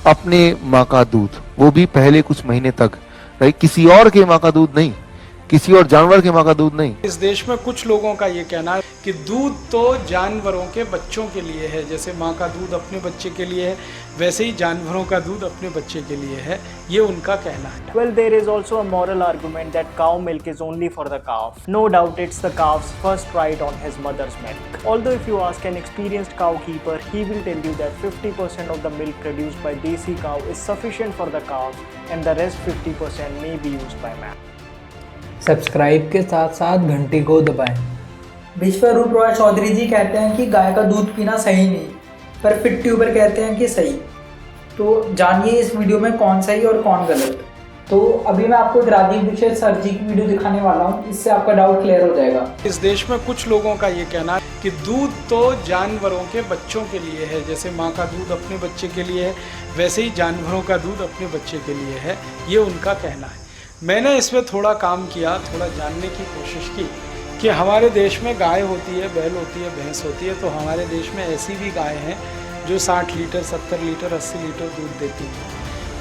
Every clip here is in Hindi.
अपने माँ का दूध, वो भी पहले कुछ महीने तक, राइट, किसी और के माँ का दूध नहीं, किसी और जानवर के माँ का दूध नहीं। इस देश में कुछ लोगों का ये कहना है कि दूध तो जानवरों के बच्चों के लिए है, जैसे माँ का दूध अपने बच्चे के लिए है वैसे ही जानवरों का दूध अपने बच्चे के लिए है, ये उनका कहना है। Well, there is also a moral argument that cow milk is only for the calf. No doubt it's the calf's first right on his mother's milk. Although if you ask an experienced cow keeper, he will tell you that 50% of the milk produced by desi cow is sufficient for the calf and the rest 50% may be used by man. Subscribe के साथ साथ घंटी को दबाएं। विश्वरूप रॉय चौधरी जी कहते हैं कि गाय का दूध पीना सही नहीं, पर फिट ट्यूबर कहते हैं कि सही। तो जानिए इस वीडियो में कौन सही और कौन गलत। तो अभी मैं आपको राजीव दीक्षित सर जी की वीडियो दिखाने वाला हूँ, इससे आपका डाउट क्लियर हो जाएगा। इस देश में कुछ लोगों का ये कहना है कि दूध तो जानवरों के बच्चों के लिए है, जैसे माँ का दूध अपने बच्चे के लिए है वैसे ही जानवरों का दूध अपने बच्चे के लिए है, ये उनका कहना है। मैंने इसमें थोड़ा काम किया, थोड़ा जानने की कोशिश की कि हमारे देश में गाय होती है, बैल होती है, भैंस होती है, तो हमारे देश में ऐसी भी गाय हैं जो 60 लीटर, 70 लीटर, 80 लीटर दूध देती हैं।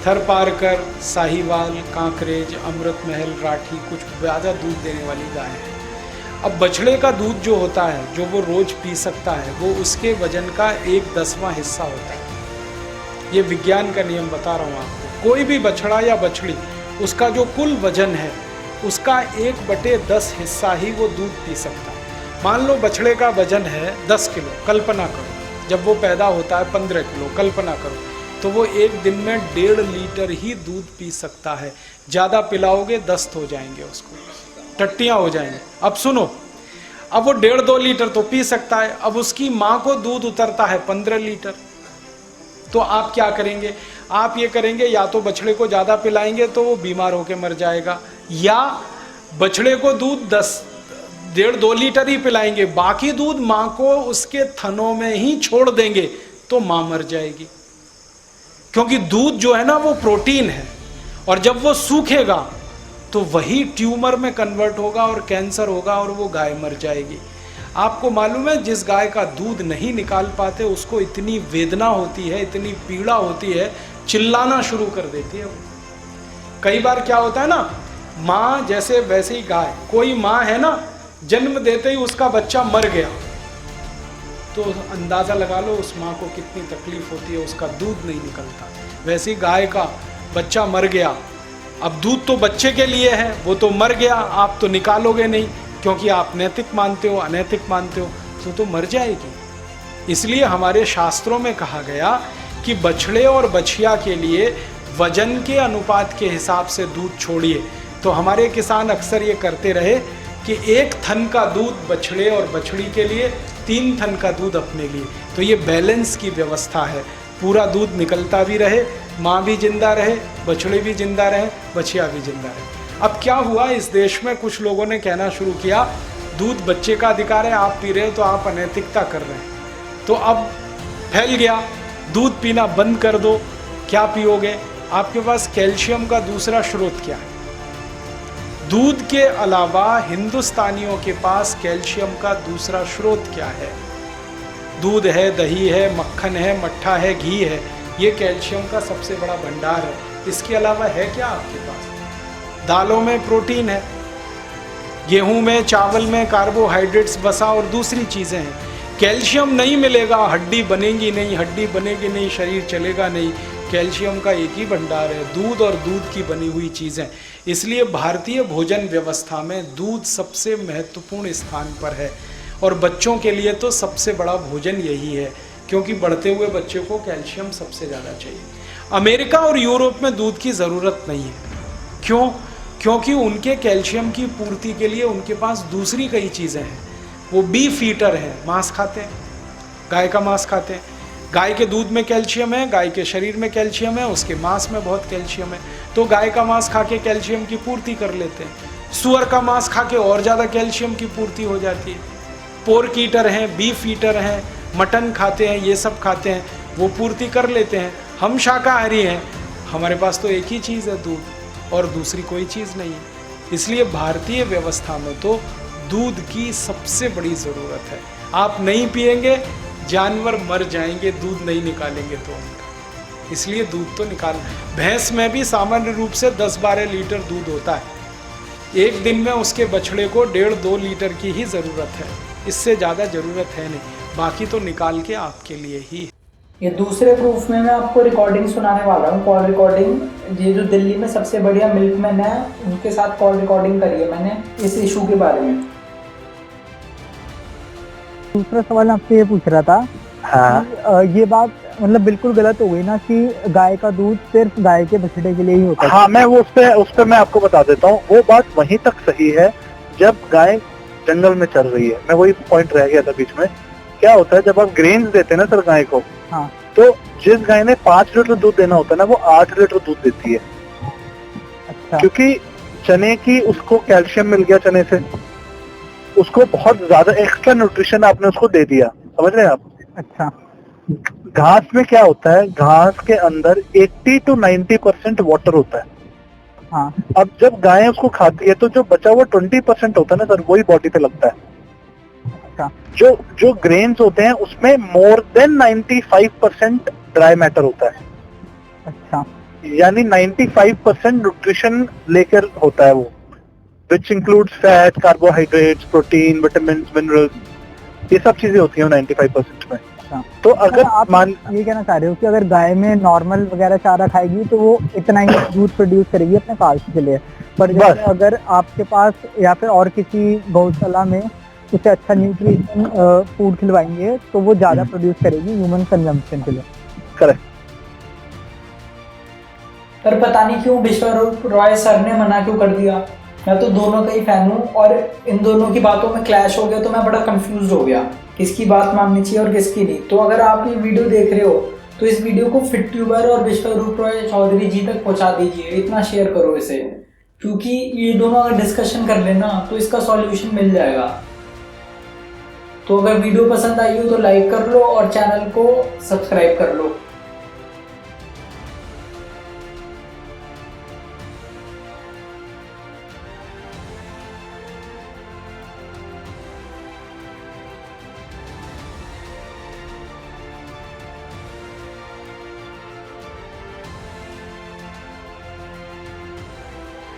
थरपारकर, साहिवाल, कांकरेज, अमृत महल, राठी कुछ ज़्यादा दूध देने वाली गाय है। अब बछड़े का दूध जो होता है, जो वो रोज़ पी सकता है, वो उसके वजन का 1/10वां हिस्सा होता है। ये विज्ञान का नियम बता रहा हूँ आपको। कोई भी बछड़ा या बछड़ी, उसका जो कुल वजन है उसका 1/10 हिस्सा ही वो दूध पी सकता है। मान लो बछड़े का वजन है 10 किलो, कल्पना करो, जब वो पैदा होता है 15 किलो, कल्पना करो, तो वो एक दिन में 1.5 लीटर ही दूध पी सकता है। ज़्यादा पिलाओगे दस्त हो जाएंगे, उसको टट्टियाँ हो जाएंगे। अब सुनो, अब वो 1.5-2 लीटर तो पी सकता है, अब उसकी माँ को दूध उतरता है 15 लीटर, तो आप क्या करेंगे? आप ये करेंगे, या तो बछड़े को ज़्यादा पिलाएंगे तो वो बीमार होकर मर जाएगा, या बछड़े को दूध 1.5-2 लीटर ही पिलाएंगे, बाकी दूध माँ को उसके थनों में ही छोड़ देंगे तो माँ मर जाएगी। क्योंकि दूध जो है ना वो प्रोटीन है, और जब वो सूखेगा तो वही ट्यूमर में कन्वर्ट होगा और कैंसर होगा और वो गाय मर जाएगी। आपको मालूम है, जिस गाय का दूध नहीं निकाल पाते उसको इतनी वेदना होती है, इतनी पीड़ा होती है, चिल्लाना शुरू कर देती है। कई बार क्या होता है ना, माँ जैसे वैसे ही गाय, कोई माँ है ना, जन्म देते ही उसका बच्चा मर गया, तो अंदाज़ा लगा लो उस माँ को कितनी तकलीफ होती है, उसका दूध नहीं निकलता। वैसे ही गाय का बच्चा मर गया, अब दूध तो बच्चे के लिए है, वो तो मर गया, आप तो निकालोगे नहीं, क्योंकि आप नैतिक मानते हो, अनैतिक मानते हो, तो मर जाएगी। इसलिए हमारे शास्त्रों में कहा गया कि बछड़े और बछिया के लिए वजन के अनुपात के हिसाब से दूध छोड़िए। तो हमारे किसान अक्सर ये करते रहे कि 1 थन का दूध बछड़े और बछड़ी के लिए, 3 थन का दूध अपने लिए। तो ये बैलेंस की व्यवस्था है, पूरा दूध निकलता भी रहे, माँ भी जिंदा रहे, बछड़े भी जिंदा रहे, बछिया भी जिंदा रहे। अब क्या हुआ, इस देश में कुछ लोगों ने कहना शुरू किया दूध बच्चे का अधिकार है, आप पी रहे हो तो आप अनैतिकता कर रहे हैं। तो अब फैल गया, दूध पीना बंद कर दो। क्या पियोगे? आपके पास कैल्शियम का दूसरा स्रोत क्या है? दूध के अलावा हिंदुस्तानियों के पास कैल्शियम का दूसरा स्रोत क्या है? दूध है, दही है, मक्खन है, मट्ठा है, घी है, ये कैल्शियम का सबसे बड़ा भंडार है। इसके अलावा है क्या आपके पास? दालों में प्रोटीन है, गेहूं में, चावल में कार्बोहाइड्रेट्स, वसा और दूसरी चीज़ें हैं। कैल्शियम नहीं मिलेगा, हड्डी बनेगी नहीं, हड्डी बनेगी नहीं, शरीर चलेगा नहीं। कैल्शियम का एक ही भंडार है, दूध और दूध की बनी हुई चीज़ें। इसलिए भारतीय भोजन व्यवस्था में दूध सबसे महत्वपूर्ण स्थान पर है, और बच्चों के लिए तो सबसे बड़ा भोजन यही है, क्योंकि बढ़ते हुए बच्चे को कैल्शियम सबसे ज़्यादा चाहिए। अमेरिका और यूरोप में दूध की ज़रूरत नहीं है। क्यों? क्योंकि उनके कैल्शियम की पूर्ति के लिए उनके पास दूसरी कई चीज़ें हैं। वो बीफ ईटर है, मांस खाते हैं, गाय का मांस खाते हैं। गाय के दूध में कैल्शियम है, गाय के शरीर में कैल्शियम है, उसके मांस में बहुत कैल्शियम है, तो गाय का मांस खा के कैल्शियम की पूर्ति कर लेते हैं। सुअर का मांस खा के और ज़्यादा कैल्शियम की पूर्ति हो जाती है। पोर्क ईटर हैं, बीफ ईटर हैं, मटन खाते हैं, ये सब खाते हैं, वो पूर्ति कर लेते हैं। हम शाकाहारी हैं, हमारे पास तो एक ही चीज़ है दूध, और दूसरी कोई चीज़ नहीं है। इसलिए भारतीय व्यवस्था में तो दूध की सबसे बड़ी ज़रूरत है। आप नहीं पिएंगे, जानवर मर जाएंगे, दूध नहीं निकालेंगे तो उनका। इसलिए दूध तो निकाल। भैंस में भी सामान्य रूप से 10-12 लीटर दूध होता है। एक दिन में उसके बछड़े को 1.5-2 लीटर की ही ज़रूरत है, इससे ज़्यादा ज़रूरत है नहीं। बाकी तो निकाल के आपके लिए ही। ये दूसरे प्रूफ में मैं आपको रिकॉर्डिंग सुनाने वाला हूँ, कॉल रिकॉर्डिंग। ये जो दिल्ली में सबसे बढ़िया मिल्कमैन है उनके साथ कॉल रिकॉर्डिंग करी है मैंने इस इशू के बारे में। दूसरा सवाल आपसे ये पूछ रहा था। हाँ। ये बात मतलब बिल्कुल गलत हो गई ना कि गाय का दूध सिर्फ गाय के बछड़े के लिए ही होता है। हाँ, मैं वो उस पे मैं आपको बता देता हूँ। वो बात वहीं तक सही है जब गाय जंगल में चल रही है। मैं वही पॉइंट रह गया था बीच में। क्या होता है जब आप ग्रेन्स देते हैं ना सर गाय को, हाँ, तो जिस गाय ने 5 लीटर दूध देना होता है ना, वो 8 लीटर दूध देती है। अच्छा। क्योंकि चने की उसको कैल्शियम मिल गया चने से, उसको बहुत ज्यादा एक्स्ट्रा न्यूट्रिशन आपने उसको दे दिया। समझ रहे हैं आप? अच्छा। घास में क्या होता है, घास के अंदर 80 to 90% वाटर होता है। हाँ। अब जब गाय उसको खाती है तो जो बचा हुआ 20% होता है ना सर, वही बॉडी पे लगता है। अच्छा। जो ग्रेन्स होते हैं उसमें मोर देन 95% ड्राई मैटर होता है। अच्छा। यानी 95% न्यूट्रिशन लेकर होता है वो, which includes fat, carbohydrates, protein, vitamin, minerals, ये सब चीजें होती हैं 95% में। तो अगर आप ये कहना चाह रहे हो कि अगर गाय में नॉर्मल वगैरह चारा खाएगी तो वो इतना ही दूध प्रोड्यूस करेगी अपने काल्स के लिए, पर जैसे अगर आपके पास या फिर और किसी गौशाला में उसे अच्छा न्यूट्रिशन फूड खिलवाएंगे तो वो ज्यादा प्रोड्यूस करेगी ह्यूमन कंजम्पशन के लिए। करेक्ट। पर पता नहीं क्यों विश्वरूप रॉय सर ने मना क्यों कर दिया। मैं तो दोनों का ही फैन हूँ और इन दोनों की बातों में क्लैश हो गया तो मैं बड़ा कंफ्यूज हो गया किसकी बात माननी चाहिए और किसकी नहीं। तो अगर आप ये वीडियो देख रहे हो तो इस वीडियो को फिट ट्यूबर और विश्वरूप रॉय चौधरी जी तक पहुंचा दीजिए, इतना शेयर करो इसे, क्योंकि ये दोनों अगर डिस्कशन कर लेना तो इसका सॉल्यूशन मिल जाएगा। तो अगर वीडियो पसंद आई हो तो लाइक कर लो और चैनल को सब्सक्राइब कर लो।